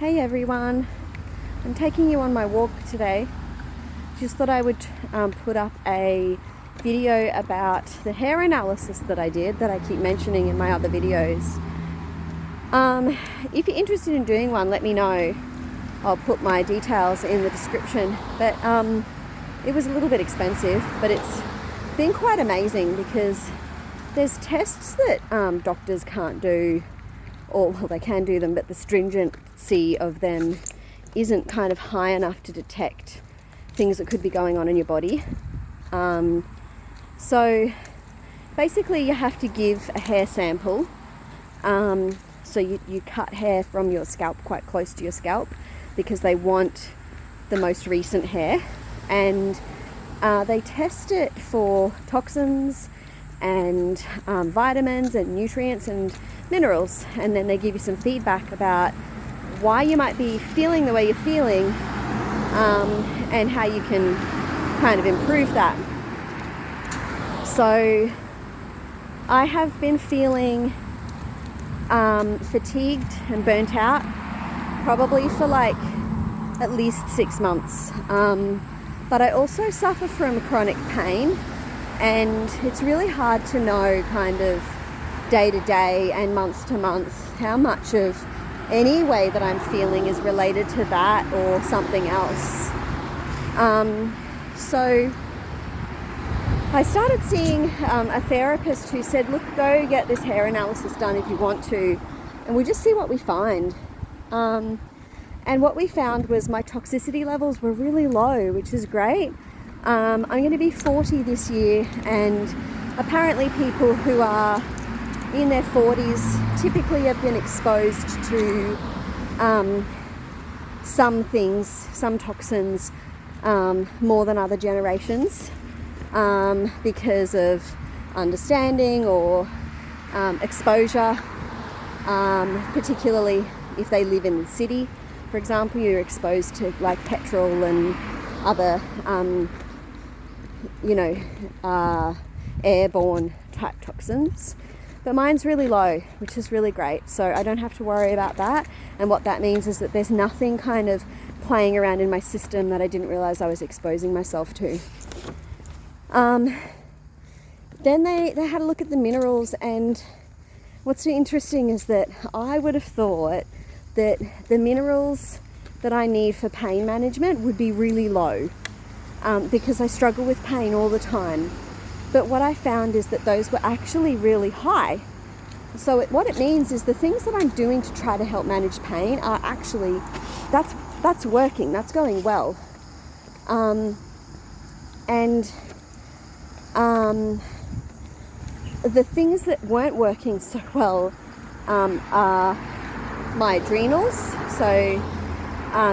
Hey everyone, I'm taking you on my walk today. Just thought I would put up a video about the hair analysis that I did, that I keep mentioning in my other videos. If you're interested in doing one, let me know. I'll put my details in the description. But it was a little bit expensive, but it's been quite amazing because there's tests that doctors can't do, or well, they can do them, but the stringency of them isn't kind of high enough to detect things that could be going on in your body. So basically you have to give a hair sample. So you cut hair from your scalp quite close to your scalp because they want the most recent hair, and they test it for toxins and vitamins and nutrients and minerals, and then they give you some feedback about why you might be feeling the way you're feeling, and how you can kind of improve that. So I have been feeling fatigued and burnt out probably for like at least 6 months, but I also suffer from chronic pain, and it's really hard to know kind of day to day and month to month how much of any way that I'm feeling is related to that or something else. So I started seeing a therapist who said, look, go get this hair analysis done if you want to, and we'll just see what we find. And what we found was my toxicity levels were really low, which is great. I'm going to be 40 this year, and apparently people who are in their 40s typically have been exposed to some things, some toxins, more than other generations, because of understanding or exposure, particularly if they live in the city. For example, you're exposed to like petrol and other airborne type toxins. But mine's really low, which is really great. So I don't have to worry about that. And what that means is that there's nothing kind of playing around in my system that I didn't realize I was exposing myself to. Then they had a look at the minerals, and what's interesting is that I would have thought that the minerals that I need for pain management would be really low, because I struggle with pain all the time. But what I found is that those were actually really high. So what it means is the things that I'm doing to try to help manage pain are actually, that's working, that's going well. The things that weren't working so well are my adrenals. So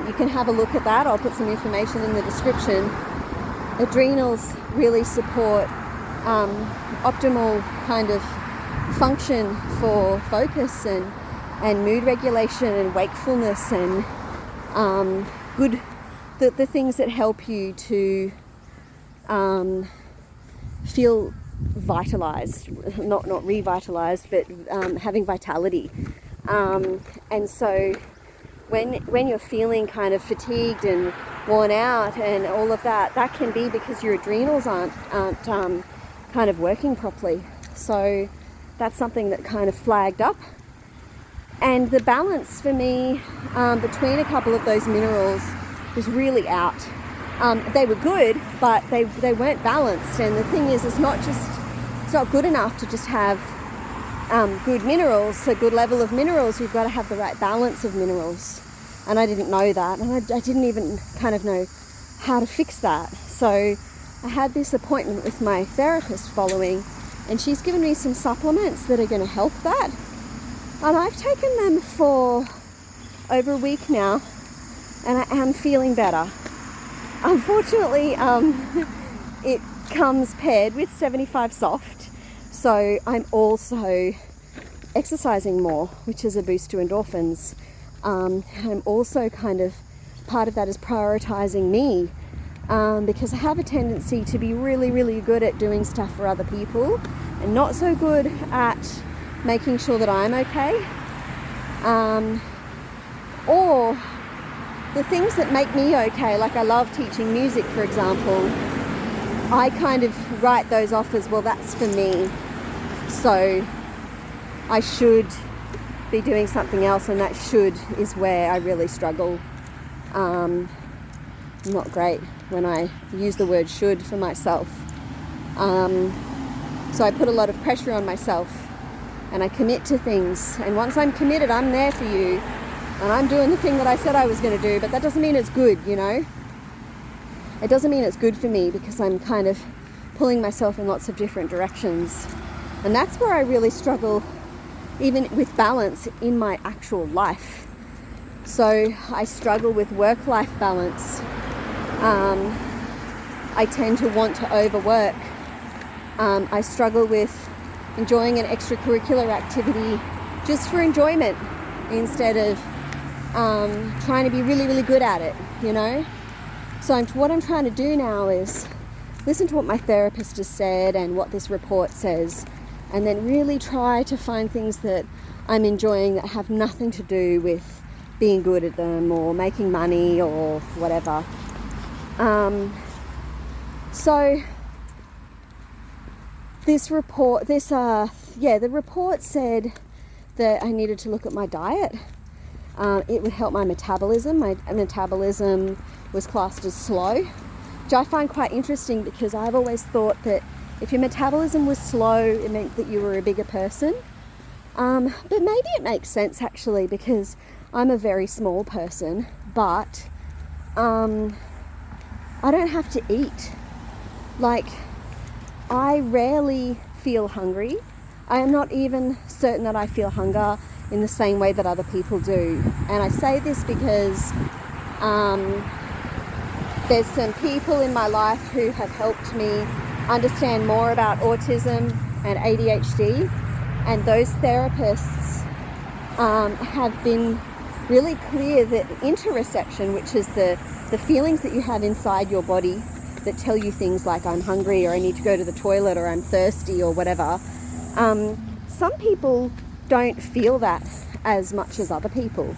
you can have a look at that. I'll put some information in the description. Adrenals really support optimal kind of function for focus and mood regulation and wakefulness and the things that help you to feel vitalized, not revitalized, but having vitality. And so when you're feeling kind of fatigued and worn out and all of that, that can be because your adrenals aren't kind of working properly. So that's something that kind of flagged up. And the balance for me between a couple of those minerals was really out. They were good, but they weren't balanced. And the thing is, it's not good enough to just have good minerals, a good level of minerals. You've got to have the right balance of minerals. And I didn't know that, and I didn't even kind of know how to fix that. So I had this appointment with my therapist following, and she's given me some supplements that are going to help that. And I've taken them for over a week now, and I am feeling better. Unfortunately, it comes paired with 75 soft, so I'm also exercising more, which is a boost to endorphins. And I'm also kind of, part of that is prioritizing me, because I have a tendency to be really, really good at doing stuff for other people and not so good at making sure that I'm okay. Or the things that make me okay, like I love teaching music, for example, I kind of write those off as, well, that's for me, so I should be doing something else, and that should is where I really struggle. Not great when I use the word should for myself. So I put a lot of pressure on myself, and I commit to things, and once I'm committed, I'm there for you, and I'm doing the thing that I said I was going to do, but that doesn't mean it's good, you know? It doesn't mean it's good for me, because I'm kind of pulling myself in lots of different directions. And that's where I really struggle, even with balance in my actual life. So I struggle with work-life balance. I tend to want to overwork. I struggle with enjoying an extracurricular activity just for enjoyment instead of trying to be really, really good at it, you know? So what I'm trying to do now is listen to what my therapist has said and what this report says, and then really try to find things that I'm enjoying that have nothing to do with being good at them or making money or whatever. So this report, the report said that I needed to look at my diet. It would help my metabolism. My metabolism was classed as slow, which I find quite interesting, because I've always thought that if your metabolism was slow, it meant that you were a bigger person. But maybe it makes sense, actually, because I'm a very small person, but I don't have to eat. Like, I rarely feel hungry. I am not even certain that I feel hunger in the same way that other people do. And I say this because there's some people in my life who have helped me understand more about autism and ADHD, and those therapists have been really clear that interoception, which is the feelings that you have inside your body that tell you things like I'm hungry, or I need to go to the toilet, or I'm thirsty, or whatever, some people don't feel that as much as other people.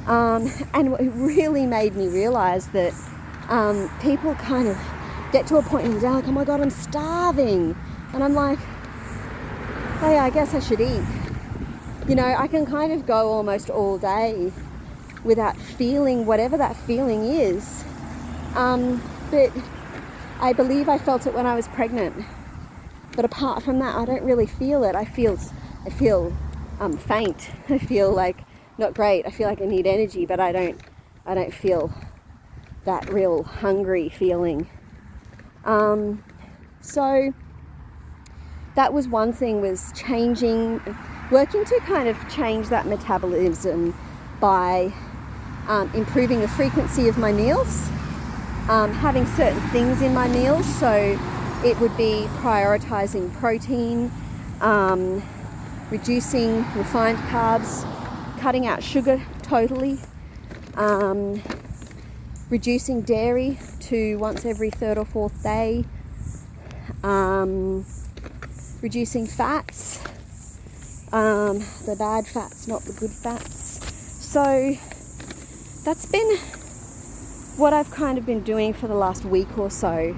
And it really made me realize that people kind of get to a point and they're like, oh my God, I'm starving. And I'm like, oh yeah, I guess I should eat. You know, I can kind of go almost all day without feeling whatever that feeling is. But I believe I felt it when I was pregnant. But apart from that, I don't really feel it. I feel faint. I feel like not great. I feel like I need energy, but I don't feel that real hungry feeling. So that was one thing, was working to kind of change that metabolism by improving the frequency of my meals, having certain things in my meals. So it would be prioritizing protein, reducing refined carbs, cutting out sugar totally, reducing dairy to once every third or fourth day, reducing fats, the bad fats, not the good fats. So that's been what I've kind of been doing for the last week or so.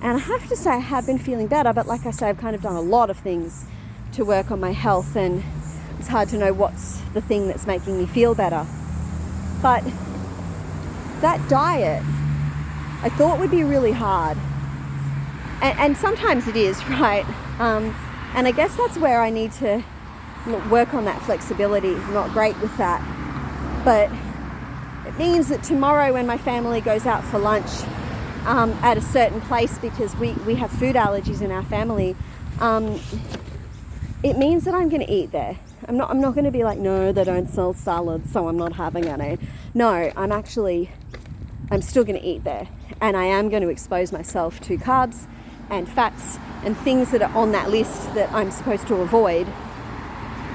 And I have to say I have been feeling better, but like I say, I've kind of done a lot of things to work on my health, and it's hard to know what's the thing that's making me feel better. But that diet, I thought would be really hard. And sometimes it is, right? And I guess that's where I need to work on that flexibility. I'm not great with that. But it means that tomorrow when my family goes out for lunch at a certain place, because we have food allergies in our family, it means that I'm going to eat there. I'm not going to be like, no, they don't sell salads, so I'm not having any. No, I'm still going to eat there. And I am going to expose myself to carbs and fats and things that are on that list that I'm supposed to avoid.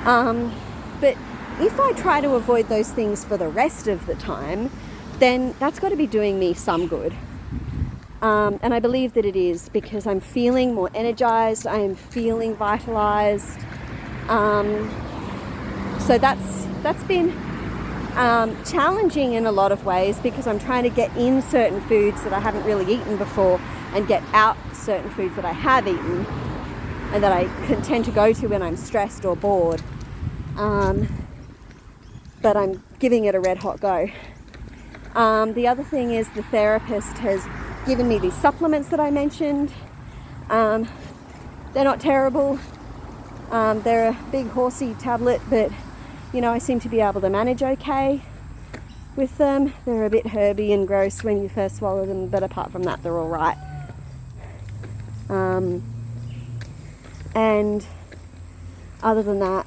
But if I try to avoid those things for the rest of the time, then that's got to be doing me some good. And I believe that it is, because I'm feeling more energized, I am feeling vitalized. So that's been challenging in a lot of ways because I'm trying to get in certain foods that I haven't really eaten before and get out certain foods that I have eaten and that I can tend to go to when I'm stressed or bored. But I'm giving it a red hot go. The other thing is the therapist has given me these supplements that I mentioned. They're not terrible. They're a big horsey tablet, but you know, I seem to be able to manage okay with them. They're a bit herby and gross when you first swallow them, but apart from that, they're all right. And other than that,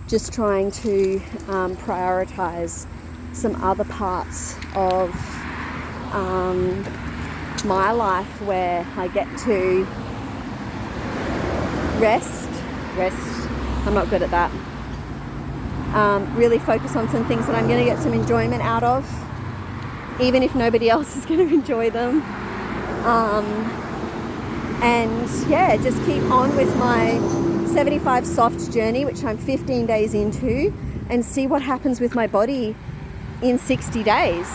just trying to prioritize some other parts of my life where I get to rest. I'm not good at that. Really focus on some things that I'm going to get some enjoyment out of, even if nobody else is going to enjoy them. And yeah, just keep on with my 75 soft journey, which I'm 15 days into, and see what happens with my body in 60 days.